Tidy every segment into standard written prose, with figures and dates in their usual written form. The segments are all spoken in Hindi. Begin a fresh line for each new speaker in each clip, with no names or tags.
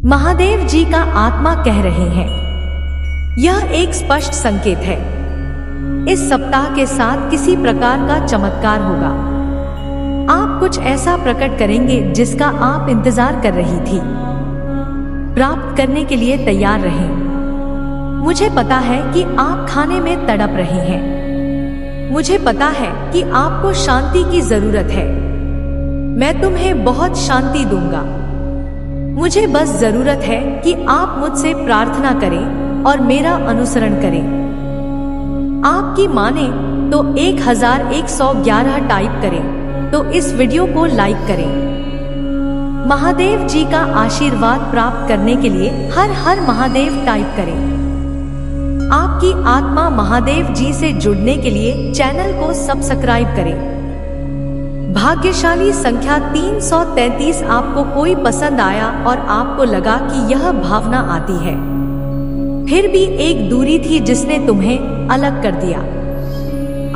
महादेव जी का आत्मा कह रहे हैं। यह एक स्पष्ट संकेत है। इस सप्ताह के साथ किसी प्रकार का चमत्कार होगा। आप कुछ ऐसा प्रकट करेंगे जिसका आप इंतजार कर रही थी। प्राप्त करने के लिए तैयार रहें। मुझे पता है कि आप खाने में तड़प रहे हैं। मुझे पता है कि आपको शांति की जरूरत है। मैं तुम्हें बहुत शांति दूंगा। मुझे बस जरूरत है कि आप मुझसे प्रार्थना करें और मेरा अनुसरण करें। आपकी माने तो 1111 टाइप करें, तो इस वीडियो को लाइक करें। महादेव जी का आशीर्वाद प्राप्त करने के लिए हर हर महादेव टाइप करें। आपकी आत्मा महादेव जी से जुड़ने के लिए चैनल को सब्सक्राइब करें। भाग्यशाली संख्या 333। आपको कोई पसंद आया और आपको लगा कि यह भावना आती है, फिर भी एक दूरी थी जिसने तुम्हें अलग कर दिया।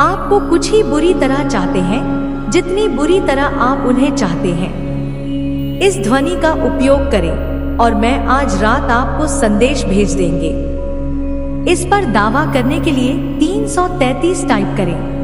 आपको कुछ ही बुरी तरह चाहते हैं जितनी बुरी तरह आप उन्हें चाहते हैं। इस ध्वनि का उपयोग करें और मैं आज रात आपको संदेश भेज देंगे। इस पर दावा करने के लिए 333 टाइप करें।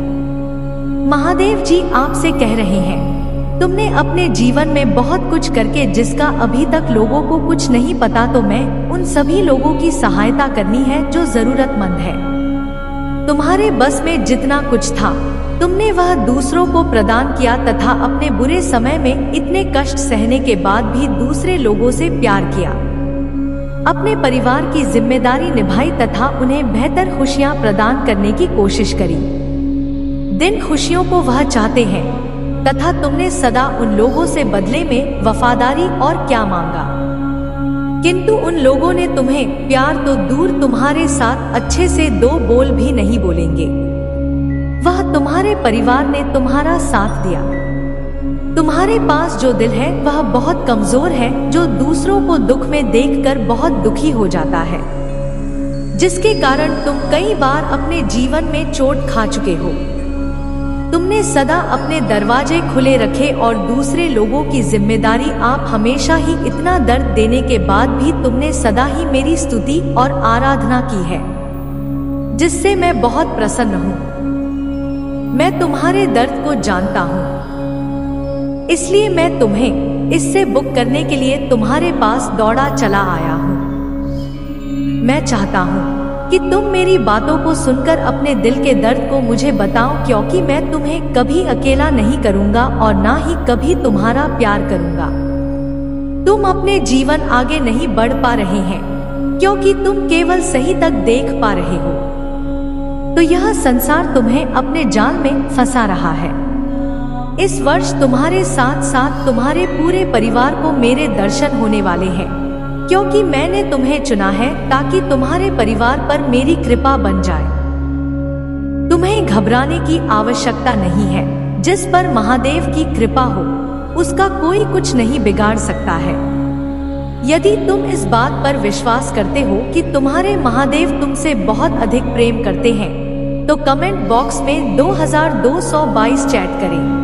महादेव जी आपसे कह रहे हैं, तुमने अपने जीवन में बहुत कुछ करके जिसका अभी तक लोगों को कुछ नहीं पता, तो मैं उन सभी लोगों की सहायता करनी है जो जरूरतमंद है। तुम्हारे बस में जितना कुछ था तुमने वह दूसरों को प्रदान किया तथा अपने बुरे समय में इतने कष्ट सहने के बाद भी दूसरे लोगों से प्यार किया। अपने परिवार की जिम्मेदारी निभाई तथा उन्हें बेहतर खुशियां प्रदान करने की कोशिश करी। दिन खुशियों को वह चाहते हैं तथा तुमने सदा उन लोगों से बदले में वफादारी और क्या मांगा, किंतु उन लोगों ने तुम्हें प्यार तो दूर तुम्हारे साथ अच्छे से दो बोल भी नहीं बोलेंगे। वह तुम्हारे परिवार ने तुम्हारा साथ दिया। तुम्हारे पास जो दिल है वह बहुत कमजोर है, जो दूसरों को दुख में देखकर बहुत दुखी हो जाता है, जिसके कारण तुम कई बार अपने जीवन में चोट खा चुके हो। तुमने सदा अपने दरवाजे खुले रखे और दूसरे लोगों की जिम्मेदारी आप हमेशा ही इतना दर्द देने के बाद भी तुमने सदा ही मेरी स्तुति और आराधना की है, जिससे मैं बहुत प्रसन्न हूँ। मैं तुम्हारे दर्द को जानता हूँ, इसलिए मैं तुम्हें इससे बुक करने के लिए तुम्हारे पास दौड़ा चला आया हूँ। मैं चाहता हूँ कि तुम मेरी बातों को सुनकर अपने दिल के दर्द को मुझे बताओ, क्योंकि मैं तुम्हें कभी अकेला नहीं करूंगा और ना ही कभी तुम्हारा प्यार करूंगा। तुम अपने जीवन आगे नहीं बढ़ पा रहे हैं क्योंकि तुम केवल सही तक देख पा रहे हो, तो यह संसार तुम्हें अपने जाल में फंसा रहा है। इस वर्ष तुम्हारे साथ साथ तुम्हारे पूरे परिवार को मेरे दर्शन होने वाले हैं, क्योंकि मैंने तुम्हें चुना है ताकि तुम्हारे परिवार पर मेरी कृपा बन जाए। तुम्हें घबराने की आवश्यकता नहीं है। जिस पर महादेव की कृपा हो उसका कोई कुछ नहीं बिगाड़ सकता है। यदि तुम इस बात पर विश्वास करते हो कि तुम्हारे महादेव तुमसे बहुत अधिक प्रेम करते हैं, तो कमेंट बॉक्स में 2222 चैट करें।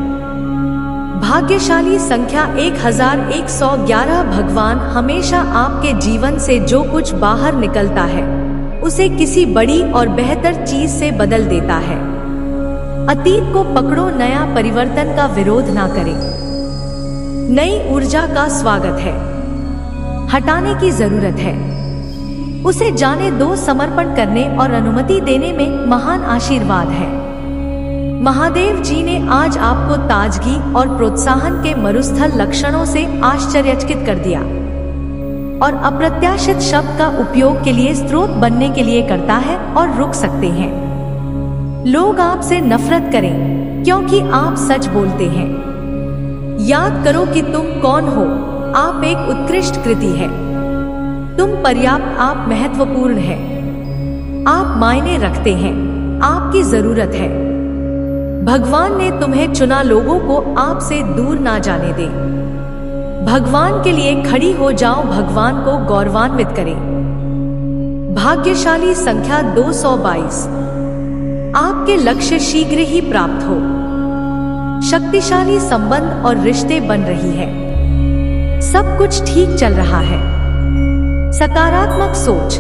भाग्यशाली संख्या 1111। भगवान हमेशा आपके जीवन से जो कुछ बाहर निकलता है उसे किसी बड़ी और बेहतर चीज से बदल देता है। अतीत को पकड़ो, नया परिवर्तन का विरोध ना करें। नई ऊर्जा का स्वागत है, हटाने की जरूरत है। उसे जाने दो। समर्पण करने और अनुमति देने में महान आशीर्वाद है। महादेव जी ने आज आपको ताजगी और प्रोत्साहन के मरुस्थल लक्षणों से आश्चर्यचकित कर दिया और अप्रत्याशित शब्द का उपयोग के लिए स्रोत बनने के लिए करता है और रुक सकते हैं। लोग आपसे नफरत करें क्योंकि आप सच बोलते हैं। याद करो कि तुम कौन हो। आप एक उत्कृष्ट कृति है। तुम पर्याप्त, आप महत्वपूर्ण हैं। आप मायने रखते हैं। आपकी जरूरत है। भगवान ने तुम्हें चुना। लोगों को आपसे दूर ना जाने दे। भगवान के लिए खड़ी हो जाओ। भगवान को गौरवान्वित करें। भाग्यशाली संख्या 222। आपके लक्ष्य शीघ्र ही प्राप्त हो। शक्तिशाली संबंध और रिश्ते बन रही है। सब कुछ ठीक चल रहा है। सकारात्मक सोच,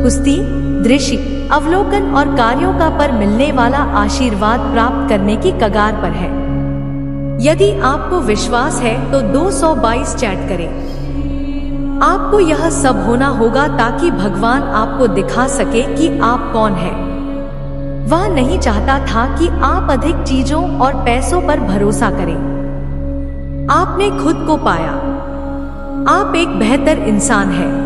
कुश्ती, दृष्टि, अवलोकन और कार्यों का पर मिलने वाला आशीर्वाद प्राप्त करने की कगार पर है। यदि आपको विश्वास है तो 222 चैट करें। आपको यह सब होना होगा ताकि भगवान आपको दिखा सके कि आप कौन हैं। वह नहीं चाहता था कि आप अधिक चीजों और पैसों पर भरोसा करें। आपने खुद को पाया। आप एक बेहतर इंसान हैं।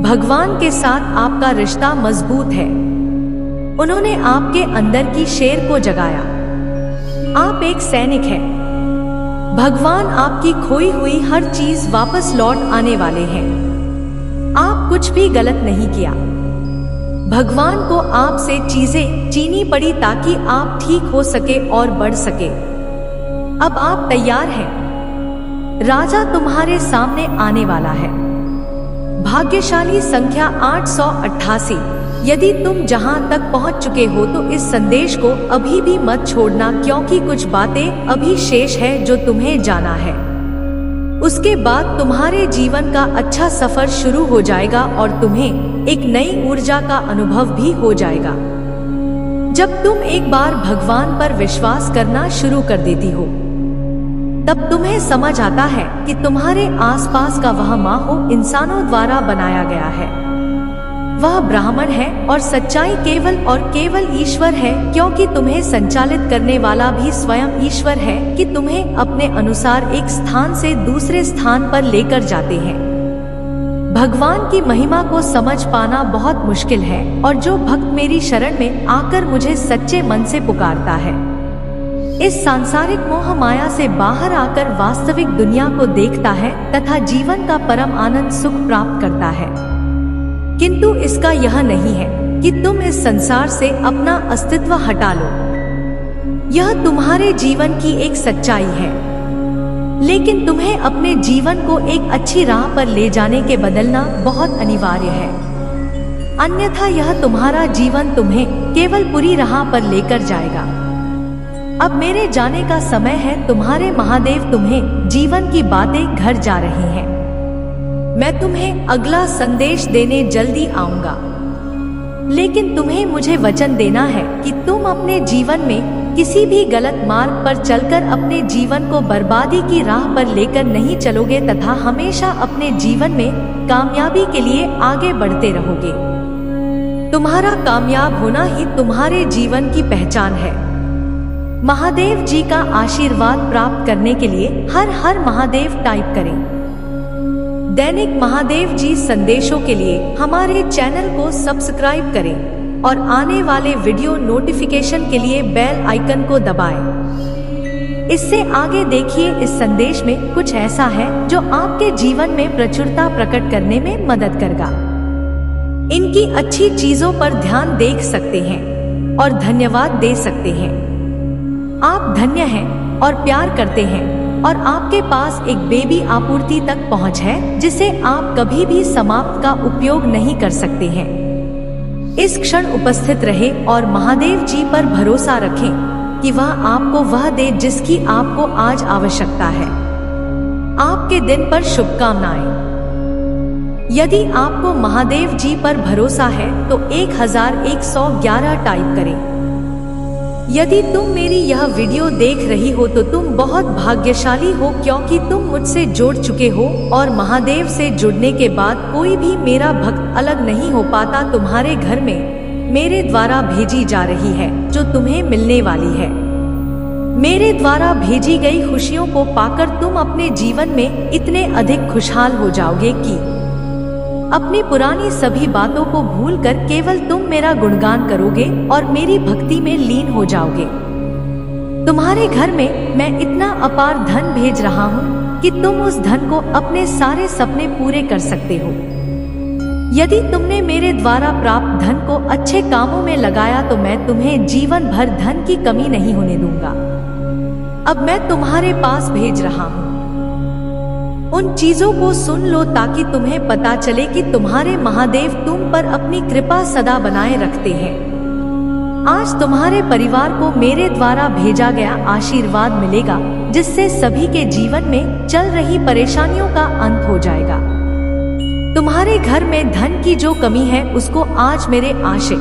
भगवान के साथ आपका रिश्ता मजबूत है। उन्होंने आपके अंदर की शेर को जगाया। आप एक सैनिक हैं। भगवान आपकी खोई हुई हर चीज वापस लौट आने वाले हैं। आप कुछ भी गलत नहीं किया। भगवान को आपसे चीजें चीनी पड़ी ताकि आप ठीक हो सके और बढ़ सके। अब आप तैयार हैं। राजा तुम्हारे सामने आने वाला है। भाग्यशाली संख्या 888। यदि तुम जहां तक पहुंच चुके हो तो इस संदेश को अभी भी मत छोड़ना, क्योंकि कुछ बातें अभी शेष है जो तुम्हें जाना है। उसके बाद तुम्हारे जीवन का अच्छा सफर शुरू हो जाएगा और तुम्हें एक नई ऊर्जा का अनुभव भी हो जाएगा। जब तुम एक बार भगवान पर विश्वास करना शुरू कर देती हो, तब तुम्हें समझ आता है कि तुम्हारे आसपास का वह माहौल इंसानों द्वारा बनाया गया है। वह ब्राह्मण है और सच्चाई केवल और केवल ईश्वर है, क्योंकि तुम्हें संचालित करने वाला भी स्वयं ईश्वर है कि तुम्हें अपने अनुसार एक स्थान से दूसरे स्थान पर लेकर जाते हैं। भगवान की महिमा को समझ पाना बहुत मुश्किल है, और जो भक्त मेरी शरण में आकर मुझे सच्चे मन से पुकारता है, इस सांसारिक मोह माया से बाहर आकर वास्तविक दुनिया को देखता है तथा जीवन का परम आनंद सुख प्राप्त करता है। किंतु इसका यह नहीं है कि तुम इस संसार से अपना अस्तित्व हटा लो। यह तुम्हारे जीवन की एक सच्चाई है, लेकिन तुम्हें अपने जीवन को एक अच्छी राह पर ले जाने के बदलना बहुत अनिवार्य है। अन्यथा यह तुम्हारा जीवन तुम्हें केवल बुरी राह पर लेकर जाएगा। अब मेरे जाने का समय है। तुम्हारे महादेव तुम्हें जीवन की बातें घर जा रही हैं। मैं तुम्हें अगला संदेश देने जल्दी आऊंगा, लेकिन तुम्हें मुझे वचन देना है कि तुम अपने जीवन में किसी भी गलत मार्ग पर चलकर अपने जीवन को बर्बादी की राह पर लेकर नहीं चलोगे तथा हमेशा अपने जीवन में कामयाबी के लिए आगे बढ़ते रहोगे। तुम्हारा कामयाब होना ही तुम्हारे जीवन की पहचान है। महादेव जी का आशीर्वाद प्राप्त करने के लिए हर हर महादेव टाइप करें। दैनिक महादेव जी संदेशों के लिए हमारे चैनल को सब्सक्राइब करें और आने वाले वीडियो नोटिफिकेशन के लिए बेल आइकन को दबाएं। इससे आगे देखिए, इस संदेश में कुछ ऐसा है जो आपके जीवन में प्रचुरता प्रकट करने में मदद करेगा। इनकी अच्छी चीजों पर ध्यान दे सकते हैं और धन्यवाद दे सकते हैं। आप धन्य हैं और प्यार करते हैं, और आपके पास एक बेबी आपूर्ति तक पहुंच है जिसे आप कभी भी समाप्त का उपयोग नहीं कर सकते हैं। इस क्षण उपस्थित रहे और महादेव जी पर भरोसा रखें कि वह आपको वह दे जिसकी आपको आज आवश्यकता है। आपके दिन पर शुभकामनाएं। यदि आपको महादेव जी पर भरोसा है तो 1111 टाइप करें। यदि तुम मेरी यह वीडियो देख रही हो तो तुम बहुत भाग्यशाली हो, क्योंकि तुम मुझसे जुड़ चुके हो, और महादेव से जुड़ने के बाद कोई भी मेरा भक्त अलग नहीं हो पाता। तुम्हारे घर में मेरे द्वारा भेजी जा रही है जो तुम्हें मिलने वाली है। मेरे द्वारा भेजी गई खुशियों को पाकर तुम अपने जीवन में इतने अधिक खुशहाल हो जाओगे कि अपनी पुरानी सभी बातों को भूलकर केवल तुम मेरा गुणगान करोगे और मेरी भक्ति में लीन हो जाओगे। तुम्हारे घर में मैं इतना अपार धन भेज रहा हूँ कि तुम उस धन को अपने सारे सपने पूरे कर सकते हो। यदि तुमने मेरे द्वारा प्राप्त धन को अच्छे कामों में लगाया तो मैं तुम्हें जीवन भर धन की कमी नहीं होने दूंगा। अब मैं तुम्हारे पास भेज रहा हूँ। उन चीजों को सुन लो ताकि तुम्हें पता चले कि तुम्हारे महादेव तुम पर अपनी कृपा सदा बनाए रखते हैं। आज तुम्हारे परिवार को मेरे द्वारा भेजा गया आशीर्वाद मिलेगा, जिससे सभी के जीवन में चल रही परेशानियों का अंत हो जाएगा। तुम्हारे घर में धन की जो कमी है उसको आज मेरे आशिक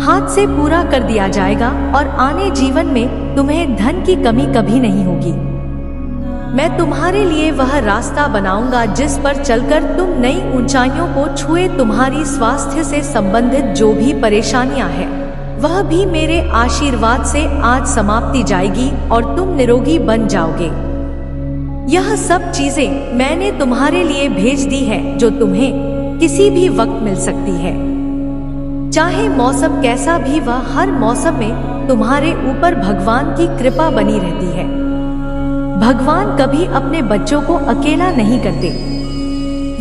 हाथ से पूरा कर दिया जाएगा और आने जीवन में तुम्हें धन की कमी कभी नहीं होगी। मैं तुम्हारे लिए वह रास्ता बनाऊंगा जिस पर चलकर तुम नई ऊंचाइयों को छुए। तुम्हारी स्वास्थ्य से संबंधित जो भी परेशानियां हैं वह भी मेरे आशीर्वाद से आज समाप्ति जाएगी और तुम निरोगी बन जाओगे। यह सब चीजें मैंने तुम्हारे लिए भेज दी है जो तुम्हें किसी भी वक्त मिल सकती है। चाहे मौसम कैसा भी वह हर मौसम में तुम्हारे ऊपर भगवान की कृपा बनी रहती है। भगवान कभी अपने बच्चों को अकेला नहीं करते,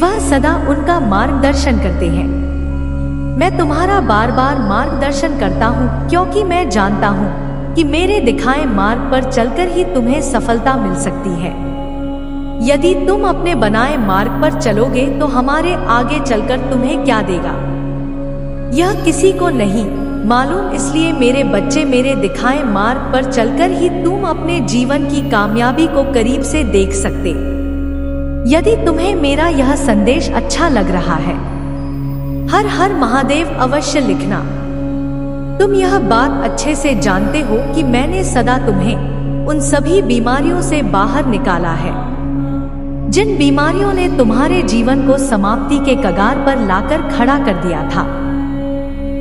वह सदा उनका मार्गदर्शन करते हैं। मैं तुम्हारा बार बार मार्गदर्शन करता हूँ क्योंकि मैं जानता हूँ कि मेरे दिखाए मार्ग पर चलकर ही तुम्हें सफलता मिल सकती है। यदि तुम अपने बनाए मार्ग पर चलोगे तो हमारे आगे चलकर तुम्हें क्या देगा यह किसी को नहीं मालूम। इसलिए मेरे बच्चे, मेरे दिखाए मार्ग पर चलकर ही तुम अपने जीवन की कामयाबी को करीब से देख सकते। यदि तुम्हें मेरा यह संदेश अच्छा लग रहा है, हर हर महादेव अवश्य लिखना। तुम यह बात अच्छे से जानते हो कि मैंने सदा तुम्हें उन सभी बीमारियों से बाहर निकाला है जिन बीमारियों ने तुम्हारे जीवन को समाप्ति के कगार पर लाकर खड़ा कर दिया था।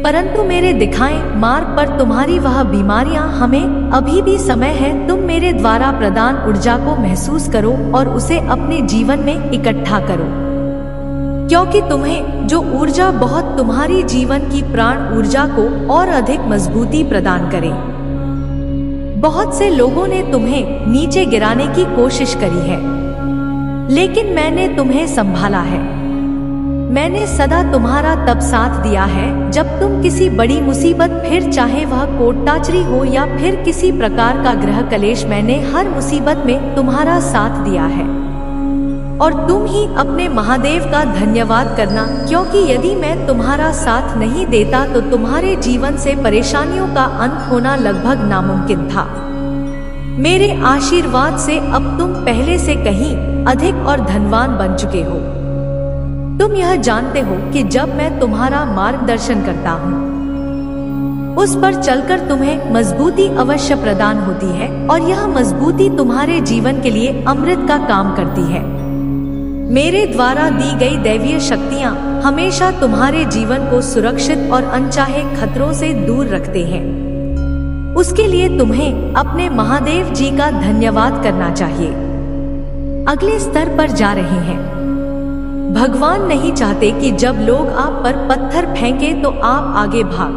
परंतु मेरे दिखाए मार्ग पर तुम्हारी वह बीमारियां हमें अभी भी समय है। तुम मेरे द्वारा प्रदान ऊर्जा को महसूस करो और उसे अपने जीवन में इकट्ठा करो, क्योंकि तुम्हें जो ऊर्जा बहुत तुम्हारी जीवन की प्राण ऊर्जा को और अधिक मजबूती प्रदान करे। बहुत से लोगों ने तुम्हें नीचे गिराने की कोशिश करी है, लेकिन मैंने तुम्हें संभाला है। मैंने सदा तुम्हारा तब साथ दिया है जब तुम किसी बड़ी मुसीबत, फिर चाहे वह कोर्ट कचहरी हो या फिर किसी प्रकार का गृह कलेश, मैंने हर मुसीबत में तुम्हारा साथ दिया है। और तुम ही अपने महादेव का धन्यवाद करना, क्योंकि यदि मैं तुम्हारा साथ नहीं देता तो तुम्हारे जीवन से परेशानियों का अंत होना लगभग नामुमकिन था। मेरे आशीर्वाद से अब तुम पहले से कहीं अधिक और धनवान बन चुके हो। तुम यह जानते हो कि जब मैं तुम्हारा मार्गदर्शन करता हूँ उस पर चलकर तुम्हें मजबूती अवश्य प्रदान होती है और यह मजबूती तुम्हारे जीवन के लिए अमृत का काम करती है। मेरे द्वारा दी गई दैवीय शक्तियाँ हमेशा तुम्हारे जीवन को सुरक्षित और अनचाहे खतरों से दूर रखते हैं। उसके लिए तुम्हें अपने महादेव जी का धन्यवाद करना चाहिए। अगले स्तर पर जा रहे हैं। भगवान नहीं चाहते कि जब लोग आप पर पत्थर फेंके तो आप आगे भाग।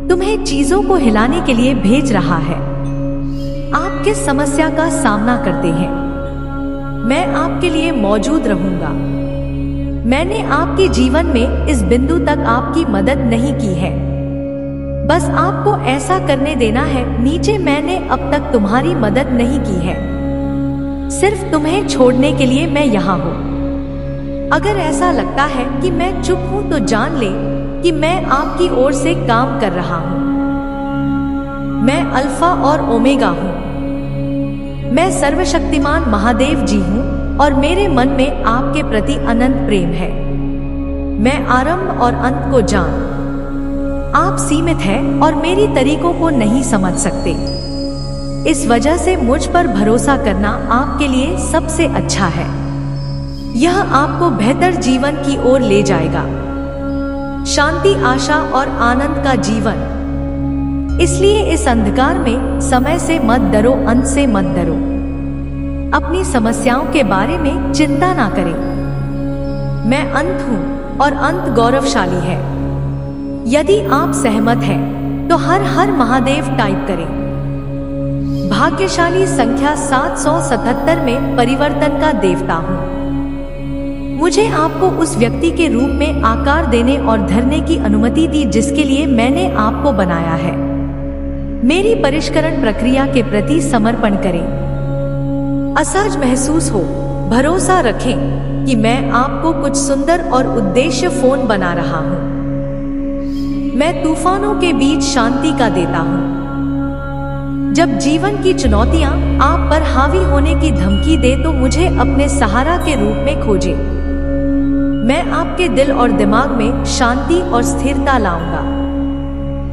तुम्हें चीजों को हिलाने के लिए भेज रहा है। आप किस समस्या का सामना करते हैं, मैं आपके लिए मौजूद रहूंगा। मैंने आपके जीवन में इस बिंदु तक आपकी मदद नहीं की है, बस आपको ऐसा करने देना है। नीचे मैंने अब तक तुम्हारी मदद नहीं की है, सिर्फ तुम्हें छोड़ने के लिए मैं यहाँ हूँ। अगर ऐसा लगता है कि मैं चुप हूं तो जान ले कि मैं आपकी ओर से काम कर रहा हूं। मैं अल्फा और ओमेगा हूं। मैं सर्वशक्तिमान महादेव जी हूं और मेरे मन में आपके प्रति अनंत प्रेम है। मैं आरंभ और अंत को जान। आप सीमित हैं और मेरी तरीकों को नहीं समझ सकते। इस वजह से मुझ पर भरोसा करना आपके लिए सबसे अच्छा है। यह आपको बेहतर जीवन की ओर ले जाएगा, शांति, आशा और आनंद का जीवन। इसलिए इस अंधकार में समय से मत डरो, अंत से मत डरो। अपनी समस्याओं के बारे में चिंता ना करें। मैं अंत हूँ और अंत गौरवशाली है। यदि आप सहमत हैं तो हर हर महादेव टाइप करें। भाग्यशाली संख्या 777 में परिवर्तन का देवता हूँ। मुझे आपको उस व्यक्ति के रूप में आकार देने और धरने की अनुमति दी जिसके लिए मैंने आपको बनाया है। मेरी परिष्करण प्रक्रिया के प्रति समर्पण करें। असहज महसूस हो, भरोसा रखें कि मैं आपको कुछ सुंदर और उद्देश्य फोन बना रहा हूँ। मैं तूफानों के बीच शांति का देता हूँ। जब जीवन की चुनौतियां आप पर हावी होने की धमकी दे तो मुझे अपने सहारा के रूप में खोजें। मैं आपके दिल और दिमाग में शांति और स्थिरता लाऊंगा।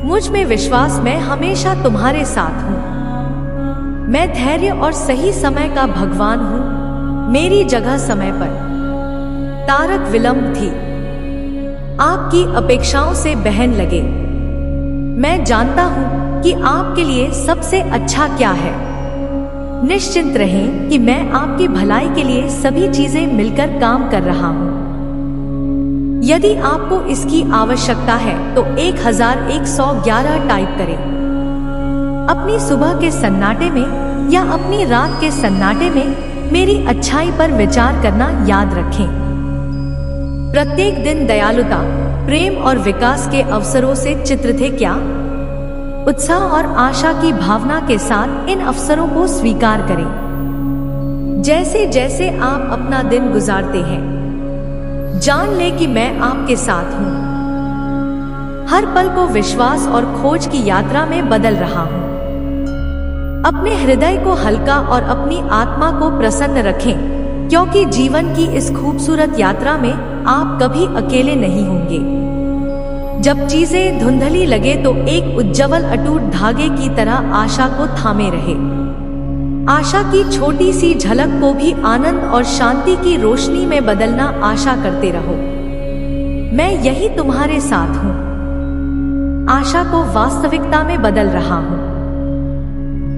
मुझ में विश्वास, मैं हमेशा तुम्हारे साथ हूँ। मैं धैर्य और सही समय का भगवान हूँ। मेरी जगह समय पर तारक विलंब थी। आपकी अपेक्षाओं से बहन लगे। मैं जानता हूँ कि आपके लिए सबसे अच्छा क्या है। निश्चिंत रहें कि मैं आपकी भलाई के लिए सभी चीजें मिलकर काम कर रहा हूँ। यदि आपको इसकी आवश्यकता है तो 1111 टाइप करें। अपनी सुबह के सन्नाटे में या अपनी रात के सन्नाटे में मेरी अच्छाई पर विचार करना याद रखें। प्रत्येक दिन दयालुता, प्रेम और विकास के अवसरों से चित्रित है क्या? उत्साह और आशा की भावना के साथ इन अवसरों को स्वीकार करें। जैसे जैसे आप अपना दिन गुजारते हैं, जान ले कि मैं आपके साथ हूँ। हर पल को विश्वास और खोज की यात्रा में बदल रहा हूँ। अपने हृदय को हल्का और अपनी आत्मा को प्रसन्न रखें, क्योंकि जीवन की इस खूबसूरत यात्रा में आप कभी अकेले नहीं होंगे। जब चीजें धुंधली लगे तो एक उज्ज्वल अटूट धागे की तरह आशा को थामे रहे। आशा की छोटी सी झलक को भी आनंद और शांति की रोशनी में बदलना आशा करते रहो। मैं यही तुम्हारे साथ हूँ। आशा को वास्तविकता में बदल रहा हूँ।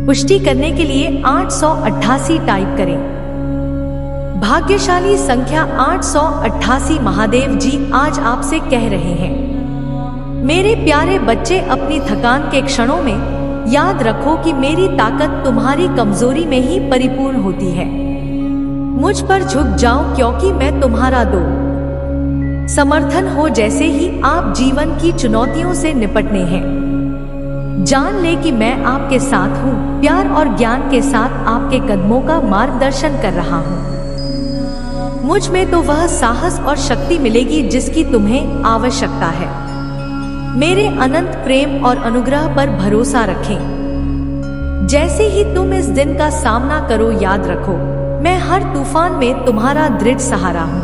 पुष्टि करने के लिए 888 टाइप करें। भाग्यशाली संख्या 888। महादेव जी आज आपसे कह रहे हैं, मेरे प्यारे बच्चे, अपनी थकान के क्षणों में याद रखो कि मेरी ताकत तुम्हारी कमजोरी में ही परिपूर्ण होती है। मुझ पर झुक जाओ, क्योंकि मैं तुम्हारा दो समर्थन हो। जैसे ही आप जीवन की चुनौतियों से निपटने हैं, जान ले कि मैं आपके साथ हूँ। प्यार और ज्ञान के साथ आपके कदमों का मार्गदर्शन कर रहा हूँ। मुझ में तो वह साहस और शक्ति मिलेगी जिसकी तुम्हें आवश्यकता है। मेरे अनंत प्रेम और अनुग्रह पर भरोसा रखें। जैसे ही तुम इस दिन का सामना करो, याद रखो मैं हर तूफान में तुम्हारा दृढ़ सहारा हूँ।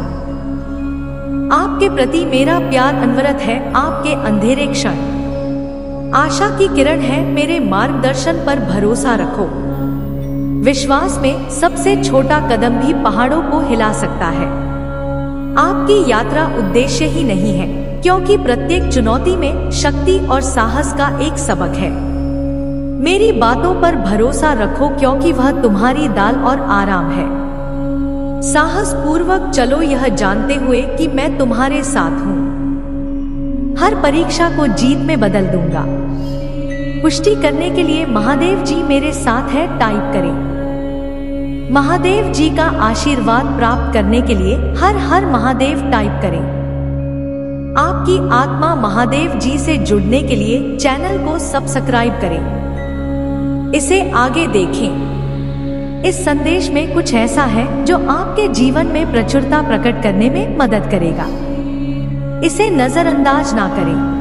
आपके प्रति मेरा प्यार अनवरत है। आपके अंधेरे क्षण आशा की किरण है। मेरे मार्गदर्शन पर भरोसा रखो। विश्वास में सबसे छोटा कदम भी पहाड़ों को हिला सकता है। आपकी यात्रा उद्देश्य ही नहीं है, क्योंकि प्रत्येक चुनौती में शक्ति और साहस का एक सबक है। मेरी बातों पर भरोसा रखो, क्योंकि वह तुम्हारी दाल और आराम है। साहस पूर्वक चलो, यह जानते हुए कि मैं तुम्हारे साथ हूँ। हर परीक्षा को जीत में बदल दूंगा। पुष्टि करने के लिए महादेव जी मेरे साथ है टाइप करें। महादेव जी का आशीर्वाद प्राप्त करने के लिए हर हर महादेव टाइप करें। आपकी आत्मा महादेव जी से जुड़ने के लिए चैनल को सब्सक्राइब करें। इसे आगे देखें। इस संदेश में कुछ ऐसा है जो आपके जीवन में प्रचुरता प्रकट करने में मदद करेगा। इसे नजरअंदाज ना करें।